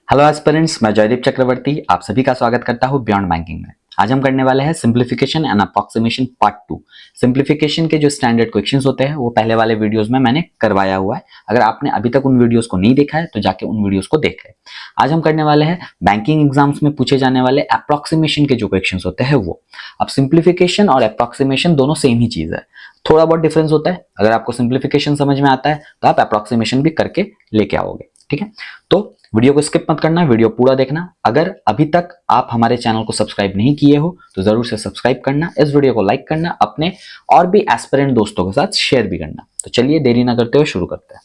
Hello aspirants, मैं जयदीप चक्रवर्ती आप सभी का स्वागत करता हूं बियॉन्ड बैंकिंग में। आज हम करने वाले हैं simplification and approximation part 2। Simplification के जो स्टैंडर्ड क्वेश्चंस होते हैं वो पहले वाले वीडियोस में मैंने करवाया हुआ है। अगर आपने अभी तक उन वीडियोस को नहीं देखा है तो जाके उन वीडियोस को देखें। आज हम करने वाले हैं बैंकिंग एग्जाम्स में पूछे जाने वाले अप्रॉक्सीमेशन के जो क्वेश्चन होते हैं वो। अब सिंप्लीफिकेशन और अप्रॉक्सीमेशन दोनों सेम ही चीज है, थोड़ा बहुत डिफरेंस होता है। अगर आपको सिंप्लीफिकेशन समझ में आता है तो आप अप्रॉक्सीमेशन भी करके लेके आओगे, ठीक है। तो वीडियो को स्किप मत करना, वीडियो पूरा देखना। अगर अभी तक आप हमारे चैनल को सब्सक्राइब नहीं किए हो तो जरूर से सब्सक्राइब करना, इस वीडियो को लाइक करना, अपने और भी एस्पिरेंट दोस्तों के साथ शेयर भी करना। तो चलिए देरी ना करते हुए शुरू करते हैं।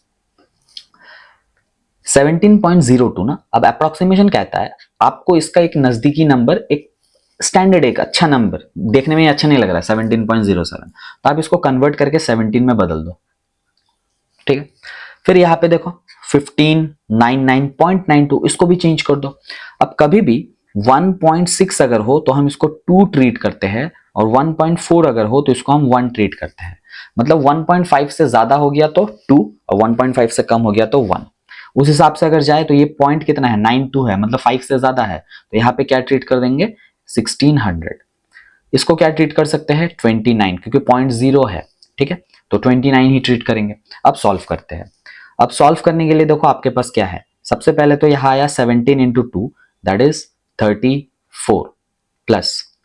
17.02 ना, अब अप्रोक्सीमेशन कहता है आपको इसका एक नजदीकी नंबर, एक स्टैंडर्ड, एक अच्छा नंबर, देखने में अच्छा नहीं लग रहा है 17.07, तो आप इसको कन्वर्ट करके 17 में बदल दो, ठीक है। फिर यहाँ पे देखो 1599.92, इसको भी चेंज कर दो। अब कभी भी 1.6 अगर हो तो हम इसको 2 ट्रीट करते हैं, और 1.4 अगर हो तो इसको हम 1 ट्रीट करते हैं। मतलब 1.5 से ज्यादा हो गया तो 2, और 1.5 से कम हो गया तो 1। उस हिसाब से अगर जाए तो ये पॉइंट कितना है, 92 है, मतलब 5 से ज्यादा है, तो यहाँ पे क्या ट्रीट कर देंगे, 1600। इसको क्या ट्रीट कर सकते हैं, 29, क्योंकि पॉइंट 0 है, ठीक है, तो 29 ही ट्रीट करेंगे। अब सॉल्व करते हैं। अब सॉल्व करने के लिए देखो आपके पास क्या है, सबसे पहले तो यहां आया 17 into 2 that is 34 plus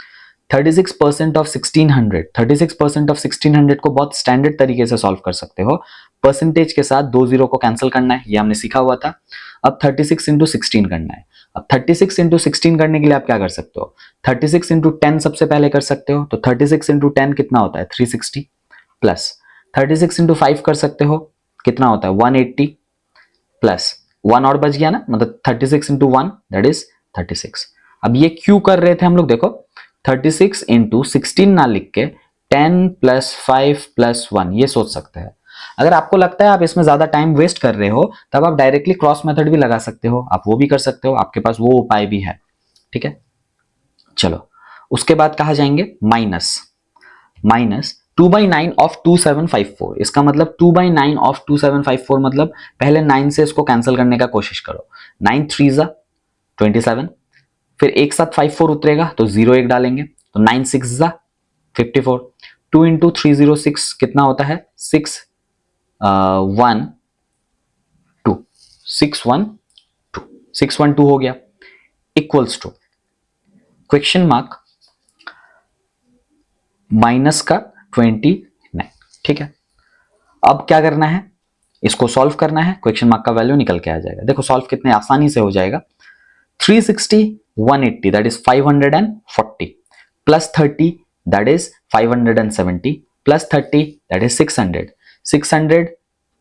36% of 1600। 36% of 1600 को बहुत स्टैंडर्ड तरीके से सॉल्व कर सकते हो, परसेंटेज के साथ 2 जीरो को कैंसिल करना है, ये हमने सीखा हुआ था। अब 36 इंटू 16 करना है। अब 36 इंटू 16 करने के लिए आप क्या कर सकते हो, 36 इंटू 10 सबसे पहले कर सकते हो, तो 36 इंटू 10 कितना होता है, 360 प्लस 36 इंटू 5 कर सकते हो, कितना होता है 180 प्लस 1 और बच गया ना, मतलब 36 इंटू 1 दैट इज 36। अब ये क्यों कर रहे थे हम लोग, देखो 36 इंटू 16 ना लिख के 10 प्लस 5 प्लस 1 ये सोच सकते हैं। अगर आपको लगता है आप इसमें ज्यादा टाइम वेस्ट कर रहे हो तब आप डायरेक्टली क्रॉस मेथड भी लगा सकते हो, आप वो भी कर सकते हो, आपके पास वो उपाय भी है, ठीक है। चलो उसके बाद कहा जाएंगे माइनस, माइनस 2/9 ऑफ 2754। इसका मतलब 2/9 ऑफ 2754, मतलब पहले 9 से इसको कैंसिल करने का कोशिश करो। 9 3 जा 27, फिर एक साथ 54 उतरेगा तो 0 एक डालेंगे, तो 9 6 जा 54। 2 इंटू 306 कितना होता है, 6 1 2 612 612 हो गया, equals to question mark minus का 29, ठीक है। अब क्या करना है, इसको सॉल्व करना है, क्वेश्चन मार्क का वैल्यू निकल के आ जाएगा। देखो सॉल्व कितने आसानी से हो जाएगा, 360 180 that is 540 plus 30 that is 570 plus 30 that is 600, 600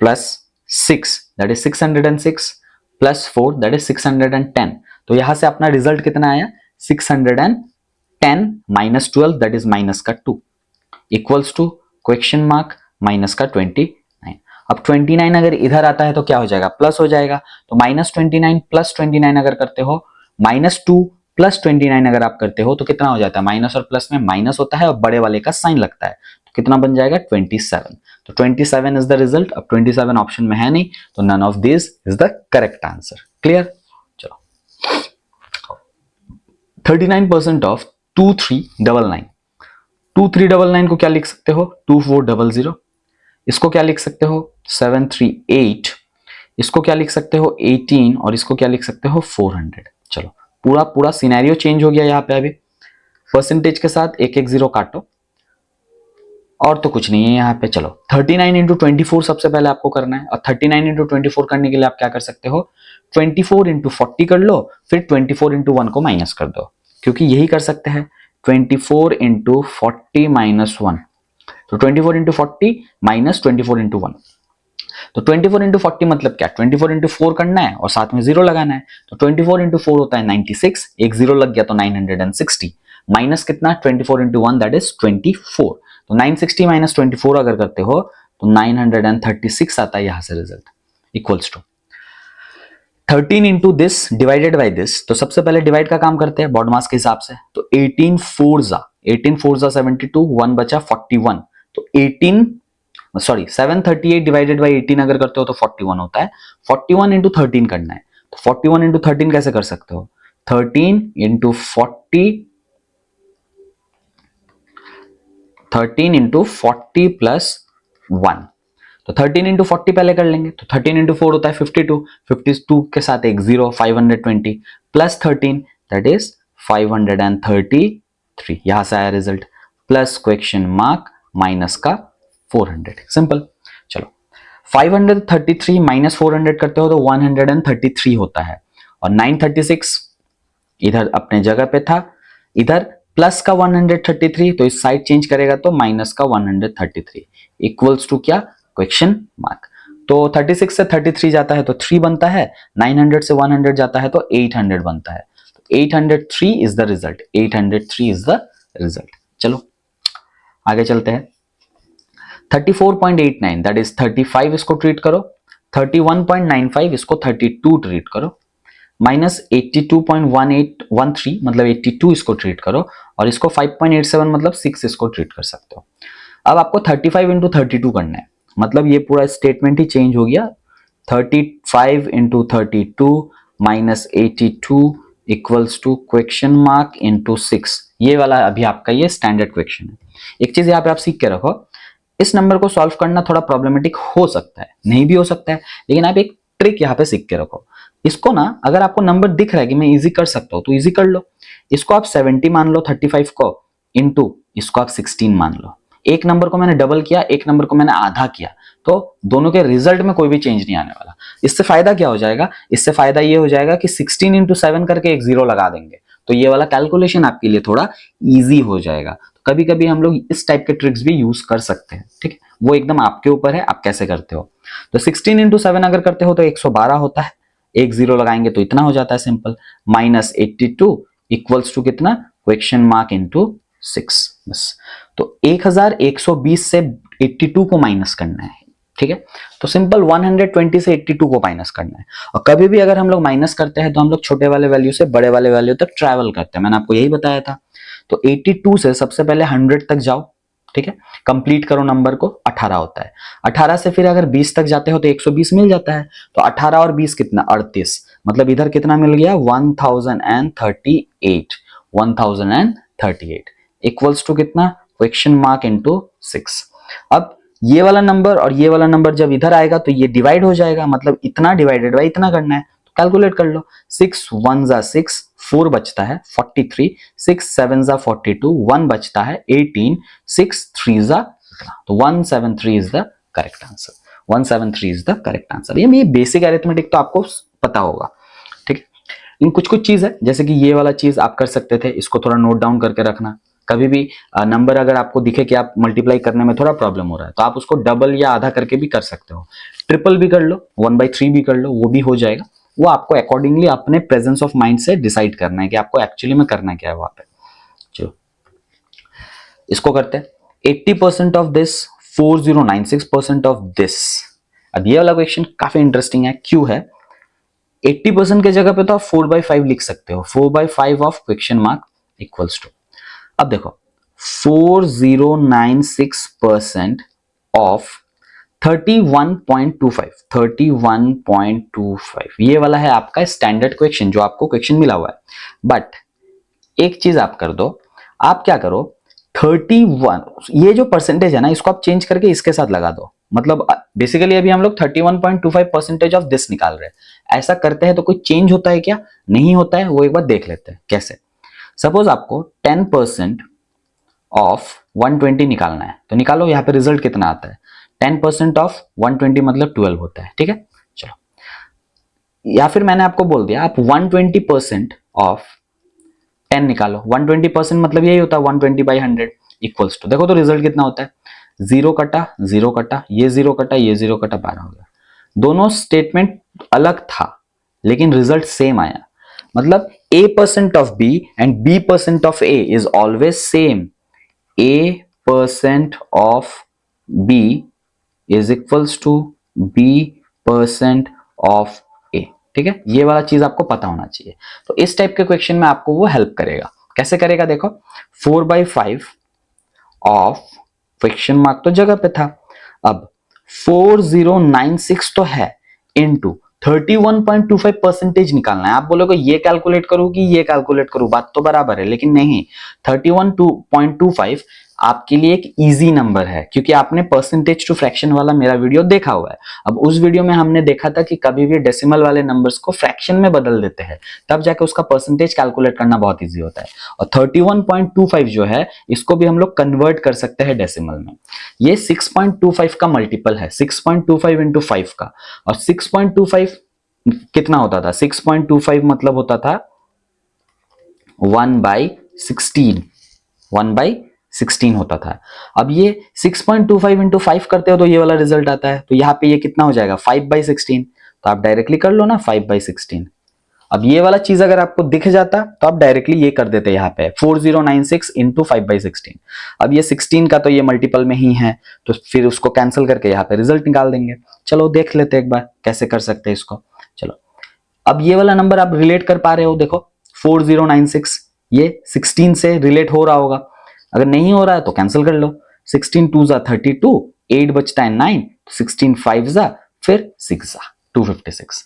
plus 6 that is 606 plus 4 that is 610। तो यहां से अपना रिजल्ट कितना आया, 610 माइनस 12 दैट इज माइनस का 2 equals to question mark minus का 29। अब 29 अगर इधर आता है तो क्या हो जाएगा, प्लस हो जाएगा, तो माइनस 29 प्लस 29 अगर करते हो, -2 प्लस 29 अगर आप करते हो तो कितना हो जाता है, माइनस और प्लस में माइनस होता है और बड़े वाले का साइन लगता है, तो कितना बन जाएगा 27। तो 27 इज द रिजल्ट। अब 27 ऑप्शन में है नहीं तो none of this is the correct answer. Clear. चलो 39% ऑफ 2399, 2399 को क्या लिख सकते हो, 2400। इसको क्या लिख सकते हो 738, इसको क्या लिख सकते हो 18, और इसको क्या लिख सकते हो 400। चलो पूरा पूरा सिनेरियो चेंज हो गया यहाँ पे। अभी परसेंटेज के साथ एक एक जीरो काटो, और तो कुछ नहीं है यहाँ पे। चलो 39 इंटू 24 सबसे पहले आपको करना है, और 39 इंटू 24 करने के लिए आप क्या कर सकते हो, 24 इंटू 40 कर लो, फिर 24 इंटू 1 को माइनस कर दो, क्योंकि यही कर सकते हैं 24 इंटू 40 माइनस 1, तो 24 इंटू 40 माइनस 24 इंटू 1, तो 24 इंटू 40 मतलब क्या, 24 इंटू 4 करना है और साथ में जीरो लगाना है, तो 24 इंटू 4 होता है 96, एक जीरो लग गया तो 960, माइनस कितना 24 इंटू 1 दैट इज 24, तो 960 माइनस 24 अगर करते हो तो 936 आता है यहां से result, equals to 13 into this divided by this. तो सबसे पहले डिवाइड का काम करते हैं बॉड मास के हिसाब से, तो 18 4 जा 72, 1 बचा 41, तो 738 डिवाइडेड बाई 18 अगर करते हो तो 41 होता है, 41 इंटू 13 करना है, तो 41 इंटू 13 कैसे कर सकते हो? 13 इंटू 40 प्लस 1, तो 13 इंटू 40 पहले कर लेंगे, तो 13 इंटू 4 होता है 52, 52 के साथ एक जीरो 520 प्लस 13 दैट इज 533, यहां से आया result, plus question mark minus का 400, सिंपल। चलो 533 माइनस 400 करते हो तो 133 होता है, और 936 इधर अपने जगह पे था, इधर प्लस का 133, तो इस साइड चेंज करेगा तो माइनस का 133 इक्वल्स टू क्या? Question mark. तो 36 से 33 जाता है तो 3 बनता है, 900 से 100 जाता है तो 800 बनता है, तो 803 is the result, 803 is the result. चलो आगे चलते हैं। 34.89 दैट इज 35 इसको ट्रीट करो, 31.95 इसको 32 ट्रीट करो, माइनस 82.1813 मतलब 82 इसको ट्रीट करो, और इसको 5.87 मतलब 6 इसको ट्रीट कर सकते हो। अब आपको 35 इंटू 32 करना है, मतलब ये पूरा स्टेटमेंट ही चेंज हो गया। 35 into 32 minus 82 equals to question mark into 6, ये वाला अभी आपका ये स्टैंडर्ड क्वेश्चन है। एक चीज यहाँ पे आप सीख के रखो, इस नंबर को सॉल्व करना थोड़ा प्रॉब्लमेटिक हो सकता है, नहीं भी हो सकता है, लेकिन आप एक ट्रिक यहाँ पे सीख के रखो। इसको ना अगर आपको नंबर दिख रहा है कि मैं इजी कर सकता हूं तो इजी कर लो, इसको आप 70 मान लो 35 को, इंटू इसको आप 16 मान लो। एक नंबर को मैंने डबल किया, एक नंबर को मैंने आधा किया, तो दोनों के रिजल्ट में कोई भी चेंज नहीं आने वाला। इससे फायदा क्या हो जाएगा? इससे फायदा ये हो जाएगा कि 16 इंटू 7 करके एक जीरो लगा देंगे, तो ये वाला कैलकुलेशन आपके लिए थोड़ा इजी हो जाएगा। कभी कभी हम लोग इस टाइप के ट्रिक्स भी यूज कर सकते हैं, ठीक है, वो एकदम आपके ऊपर है आप कैसे करते हो। तो 16 इंटू 7 अगर करते हो तो 112 होता है, एक जीरो लगाएंगे तो इतना हो जाता है सिंपल, माइनस 82 इक्वल्स टू कितना? क्वेश्चन मार्क इंटू 6, बस। तो 1120 से 82 को माइनस करना है, ठीक है, तो सिंपल 120 से 82 को माइनस करना है। और कभी भी अगर हम लोग माइनस करते हैं तो हम लोग छोटे वाले वैल्यू से बड़े वाले वैल्यू तक ट्रैवल करते हैं, मैंने आपको यही बताया था। तो 82 से सबसे पहले 100 तक जाओ, ठीक है, कंप्लीट करो नंबर को, 18 होता है। 18 से फिर अगर 20 तक जाते हो तो 120 मिल जाता है, तो 18 और 20 कितना? 38, मतलब इधर कितना मिल गया? 1038, 1038 इक्वल्स टू कितना? Question mark into 6। अब ये वाला नंबर और ये वाला नंबर जब इधर आएगा तो ये डिवाइड हो जाएगा, मतलब इतना डिवाइडेड बाई इतना करना है, तो कैलकुलेट कर लो। 6 1 जा 6, 4 बचता है 43, 6 7 जा 42, 1 बचता है 18, 6 3 जा, तो 173 is the correct answer, 173 is the correct answer. ये बेसिक अरिथमेटिक तो आपको पता होगा, ठीक है। इन कुछ कुछ चीज है, जैसे कि ये वाला चीज आप कर सकते थे, इसको थोड़ा नोट डाउन करके रखना। कभी भी नंबर अगर आपको दिखे कि आप मल्टीप्लाई करने में थोड़ा प्रॉब्लम हो रहा है तो आप उसको डबल या आधा करके भी कर सकते हो, ट्रिपल भी कर लो, 1/3 भी कर लो, वो भी हो जाएगा। वो आपको अकॉर्डिंगली अपने प्रेजेंस ऑफ माइंड से डिसाइड करना है कि आपको एक्चुअली में करना क्या है वहां पे। चलो इसको करते हैं, 80% ऑफ दिस, 4096% ऑफ दिस। अब ये वाला क्वेश्चन काफी इंटरेस्टिंग है, क्यों है? 80% के जगह पे तो आप 4/5 लिख सकते हो, 4/5 of question mark equals to, अब देखो 4096% ऑफ 31.25, 31.25 ये वाला है आपका स्टैंडर्ड क्वेश्चन जो आपको क्वेश्चन मिला हुआ है। बट एक चीज आप कर दो, आप क्या करो, 31 ये जो परसेंटेज है ना इसको आप चेंज करके इसके साथ लगा दो, मतलब बेसिकली अभी हम लोग 31.25% ऑफ दिस निकाल रहे हैं। ऐसा करते हैं तो कोई चेंज होता है क्या? नहीं होता है, वो एक बार देख लेते हैं कैसे। सपोज आपको 10% ऑफ 120 निकालना है, तो निकालो, यहाँ पे रिजल्ट कितना आता है? 10% ऑफ 120 मतलब 12 होता है, ठीक है। चलो, या फिर मैंने आपको बोल दिया आप 120% ऑफ 10 निकालो, 120% मतलब यही होता है 120/100 इक्वल्स टू, देखो तो रिजल्ट कितना होता है? 0 कटा 0 कटा, ये 0 कटा ये 0 कटा, 12 हो गया। दोनों स्टेटमेंट अलग था लेकिन रिजल्ट सेम आया, मतलब A% of B and B% of A is always same. A% of B is equals to B% of A, ठीक है, ये वाला चीज आपको पता होना चाहिए। तो इस टाइप के क्वेश्चन में आपको वो हेल्प करेगा। कैसे करेगा? देखो 4/5 ऑफ क्वेश्चन मार्क तो जगह पे था, अब 4096 तो है, इनटू 31.25% निकालना है। आप बोलोगे ये कैलकुलेट करूं कि ये कैलकुलेट करूं, बात तो बराबर है, लेकिन नहीं, 31.25 आपके लिए एक इजी नंबर है, क्योंकि आपने परसेंटेज टू फ्रैक्शन वाला मेरा वीडियो देखा हुआ है। अब उस वीडियो में हमने देखा था कि कभी भी डेसिमल वाले नंबर्स को फ्रैक्शन में बदल देते हैं, तब जाके उसका परसेंटेज कैलकुलेट करना बहुत इजी होता है। और 31.25 जो है, इसको भी हम लोग कन्वर्ट कर सकते हैं डेसिमल में। ये 6.25 का मल्टीपल है, 6.25 इंटू 5 का। और 6.25 कितना होता था? 6.25 मतलब होता था 1/16, 1/16 होता था। अब ये 6.25 इंटू 5 करते हो तो ये वाला रिजल्ट आता है, तो यहाँ पे ये कितना हो जाएगा? 5/16। तो आप डायरेक्टली कर लो ना 5/16। अब ये वाला चीज अगर आपको दिख जाता तो आप डायरेक्टली ये कर देते यहाँ पे 4096 इंटू 5/16। अब ये 16 का तो ये मल्टीपल में ही है, तो फिर उसको कैंसिल करके यहाँ पे रिजल्ट निकाल देंगे। चलो देख लेते एक बार कैसे कर सकते हैं इसको। चलो, अब ये वाला नंबर आप रिलेट कर पा रहे हो, देखो 4096 ये 16 से रिलेट हो रहा होगा। अगर नहीं हो रहा है तो कैंसिल कर लो, 16 2 जा 32, 8 बचता है 9, 16 5 जा फिर 6 जा 256।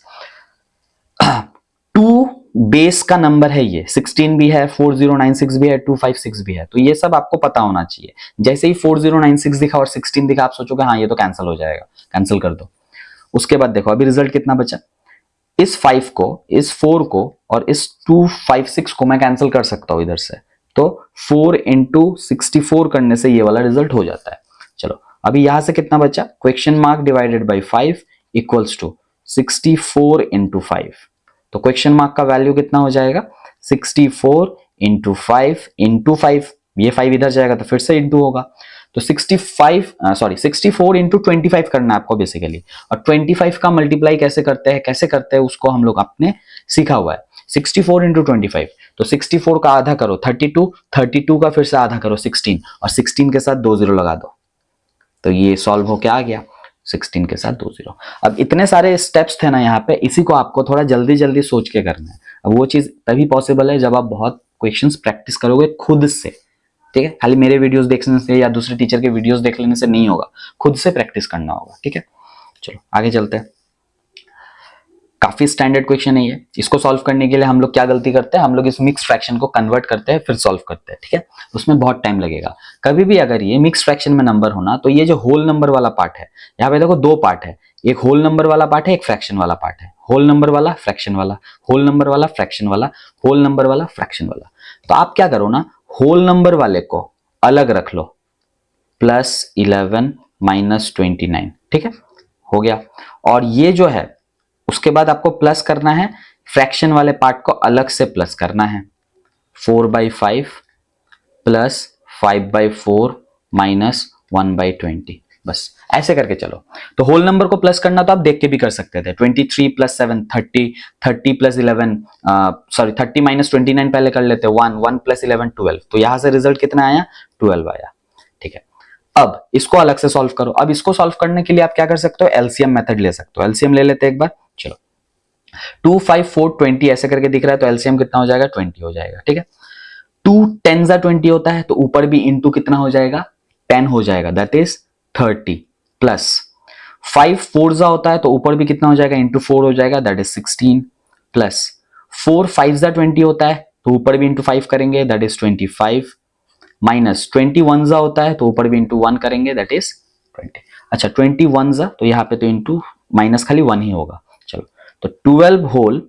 2 बेस का नंबर है ये, 16 भी है, 4096 भी है, 256 भी है, तो ये सब आपको पता होना चाहिए। जैसे ही 4096 दिखा और 16 दिखा आप सोचोगे हाँ ये तो कैंसिल हो जाएगा, कैंसिल कर दो। उसके बाद देखो अभी रिजल्ट कितना बचा। इस 5 को, इस 4 को और इस 256 को मैं कैंसिल कर सकता हूं इधर से, तो 4 इंटू 64 करने से ये वाला रिजल्ट हो जाता है। चलो अभी यहां से कितना बचा? Question mark divided by 5 equals to 64 into 5। तो क्वेश्चन मार्क का वैल्यू कितना हो जाएगा? 64 इंटू 5, ये 5 इधर जाएगा तो फिर से इंटू होगा, तो 64 इंटू 25 करना है आपको बेसिकली। और 25 का मल्टीप्लाई कैसे करते हैं उसको हम लोग आपने सीखा हुआ है। 64 इंटू 25, तो 64 का आधा करो 32, 32 का फिर से आधा करो 16, और 16 के साथ 2 0 लगा दो, तो ये सॉल्व होके आ गया 16 के साथ 2 0। अब इतने सारे स्टेप्स थे ना यहाँ पे, इसी को आपको थोड़ा जल्दी जल्दी सोच के करना है। अब वो चीज तभी पॉसिबल है जब आप बहुत क्वेश्चंस प्रैक्टिस करोगे खुद से, ठीक है? खाली मेरे वीडियोस देखने से या दूसरे टीचर के वीडियोस देख लेने से नहीं होगा, खुद से प्रैक्टिस करना होगा, ठीक है? चलो आगे चलते हैं। काफी स्टैंडर्ड क्वेश्चन है ये। इसको सॉल्व करने के लिए हम लोग क्या गलती करते हैं? हम लोग इस मिक्स फ्रैक्शन को कन्वर्ट करते हैं फिर सॉल्व करते हैं, ठीक है? उसमें बहुत टाइम लगेगा। कभी भी अगर ये मिक्स फ्रैक्शन में नंबर होना, तो ये जो होल नंबर वाला पार्ट है, यहाँ पे देखो 2 पार्ट है, एक होल नंबर वाला पार्ट है, एक फ्रैक्शन वाला पार्ट है। होल नंबर वाला, फ्रैक्शन वाला, होल नंबर वाला, फ्रैक्शन वाला, होल नंबर वाला, फ्रैक्शन वाला। तो आप क्या करो ना, होल नंबर वाले को अलग रख लो, +11 -29, ठीक है? हो गया। और ये जो है उसके बाद आपको प्लस करना है, फ्रैक्शन वाले पार्ट को अलग से प्लस करना है, 4/5 प्लस 5/4 माइनस 1/20, बस ऐसे करके चलो। तो होल नंबर को प्लस करना तो आप देख के भी कर सकते थे, 23 + 7 30, 30 + 11 सॉरी 30 - 29 पहले कर लेते, 1 1 + 11 12, तो यहां से रिजल्ट कितना आया? 12 आया, ठीक है? अब इसको अलग से सॉल्व करो। अब इसको सॉल्व करने के लिए आप क्या कर सकते हो? एलसीएम मेथड ले सकते हो। एलसीएम ले लेते हैं एक बार, चलो। 2 5 4 20 ऐसे करके दिख रहा है, तो एलसीएम कितना हो जाएगा? 20 हो जाएगा, ठीक है? 2 10 जा 20 होता है, तो ऊपर भी इंटू कितना हो जाएगा? 10 हो जाएगा, दैट इज 30, प्लस 5 4 जा होता है, तो ऊपर भी कितना हो जाएगा? इंटू 4 हो जाएगा, दैट इज 16, प्लस 4 5 जा 20 होता है, तो ऊपर भी इंटू 5 करेंगे, दैट इज 25, माइनस 21 जा होता है, तो ऊपर भी इंटू 1 करेंगे, दैट इज 20। अच्छा 21 जा, तो यहाँ पे तो इंटू माइनस खाली 1 ही होगा। चलो, तो 12 होल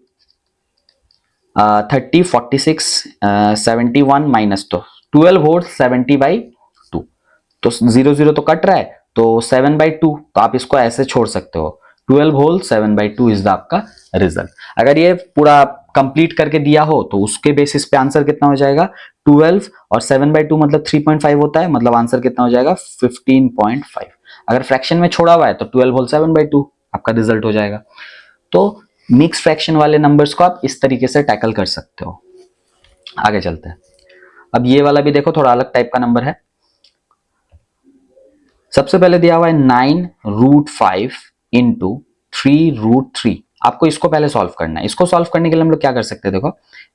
30 46 71 माइनस, तो 12 होल 70/2, तो 0 0 तो कट रहा है, तो 7/2, तो आप इसको ऐसे छोड़ सकते हो, 12 होल 7/2 इज द आपका रिजल्ट। अगर ये पूरा कंप्लीट करके दिया हो तो उसके बेसिस पे आंसर कितना हो जाएगा? 12 और 7/2 मतलब 3.5 होता है, मतलब आंसर कितना हो जाएगा? 15.5। अगर फ्रैक्शन में छोड़ा हुआ है तो 12 होल 7/2 आपका रिजल्ट हो जाएगा। तो मिक्स फ्रैक्शन वाले नंबर्स को आप इस तरीके से टैकल कर सकते हो। आगे चलते हैं। अब ये वाला भी देखो, थोड़ा अलग टाइप का नंबर है। सबसे पहले दिया हुआ है 9√5 इंटू 3√3। आपको इसको पहले सॉल्व करना है। इसको सॉल्व करने के लिए हम लोग क्या कर सकते हैं? देखो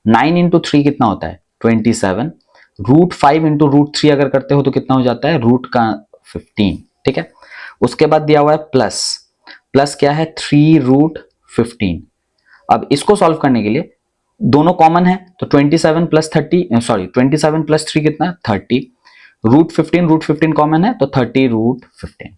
9 इंटू 3 कितना होता है? 27। √5 इंटू √3 अगर करते हो तो कितना हो जाता है? रूट का 15, ठीक है? उसके बाद दिया हुआ है प्लस, प्लस क्या है? 3√15 15। अब इसको सॉल्व करने के लिए दोनों कॉमन है तो 27 प्लस 30 सॉरी 27 प्लस 3 कितना 30, रूट 15 कॉमन है तो 30 root 15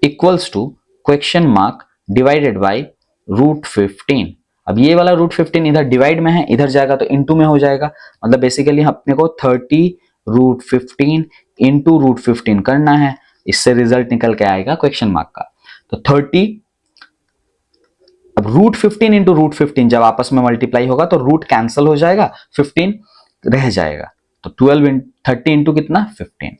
equals to question mark divided by root 15। अब ये वाला रूट 15 इधर डिवाइड में है, इधर जाएगा तो इनटू में हो जाएगा, मतलब बेसिकली अपने को 30 रूट 15 इंटू रूट 15 करना है, इससे रिजल्ट निकल के आएगा क्वेश्चन मार्क का। तो 30, अब रूट 15 इंटू रूट 15 जब आपस में मल्टीप्लाई होगा तो रूट कैंसिल हो जाएगा, 15 रह जाएगा, तो 30 इंटू कितना 15,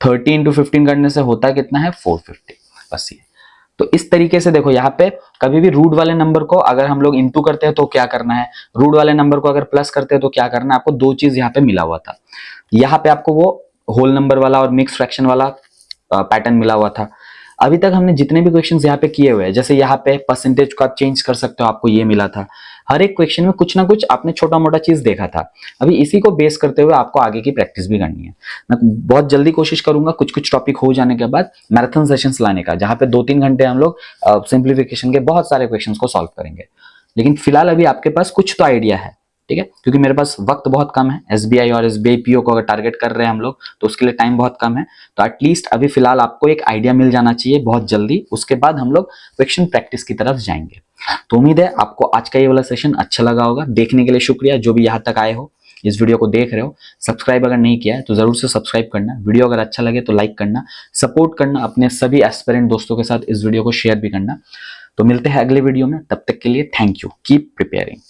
30 इंटू 15 करने से होता है कितना है 450, बस ये। तो इस तरीके से देखो यहाँ पे कभी भी रूट वाले नंबर को अगर हम लोग इंटू करते हैं तो क्या करना है, रूट वाले नंबर को अगर प्लस करते हैं तो क्या करना है, आपको दो चीज यहाँ पे मिला हुआ था, यहाँ पे आपको वो होल नंबर वाला और मिक्स फ्रैक्शन वाला पैटर्न मिला हुआ था। अभी तक हमने जितने भी क्वेश्चंस यहाँ पे किए हुए हैं, जैसे यहाँ पे परसेंटेज को आप चेंज कर सकते हो, आपको ये मिला था, हर एक क्वेश्चन में कुछ ना कुछ आपने छोटा मोटा चीज देखा था। अभी इसी को बेस करते हुए आपको आगे की प्रैक्टिस भी करनी है। मैं बहुत जल्दी कोशिश करूंगा कुछ कुछ टॉपिक हो जाने के बाद मैराथन सेशंस लाने का, जहाँ पे 2-3 घंटे हम लोग सिंप्लीफिकेशन के बहुत सारे क्वेश्चंस को सॉल्व करेंगे। लेकिन फिलहाल अभी आपके पास कुछ तो आइडिया है, ठीक है, क्योंकि मेरे पास वक्त बहुत कम है, एसबीआई और एसबीआई पीओ को अगर टारगेट कर रहे हैं हम लोग तो उसके लिए टाइम बहुत कम है, तो एटलीस्ट अभी फिलहाल आपको एक आइडिया मिल जाना चाहिए बहुत जल्दी, उसके बाद हम लोग क्वेश्चन प्रैक्टिस की तरफ जाएंगे। तो उम्मीद है आपको आज का ये वाला सेशन अच्छा लगा होगा। देखने के लिए शुक्रिया, जो भी यहाँ तक आए हो इस वीडियो को देख रहे हो। सब्सक्राइब अगर नहीं किया है तो जरूर से सब्सक्राइब करना, वीडियो अगर अच्छा लगे तो लाइक करना, सपोर्ट करना, अपने सभी एस्पिरेंट दोस्तों के साथ इस वीडियो को शेयर भी करना। तो मिलते हैं अगले वीडियो में, तब तक के लिए थैंक यू, कीप प्रिपेयरिंग।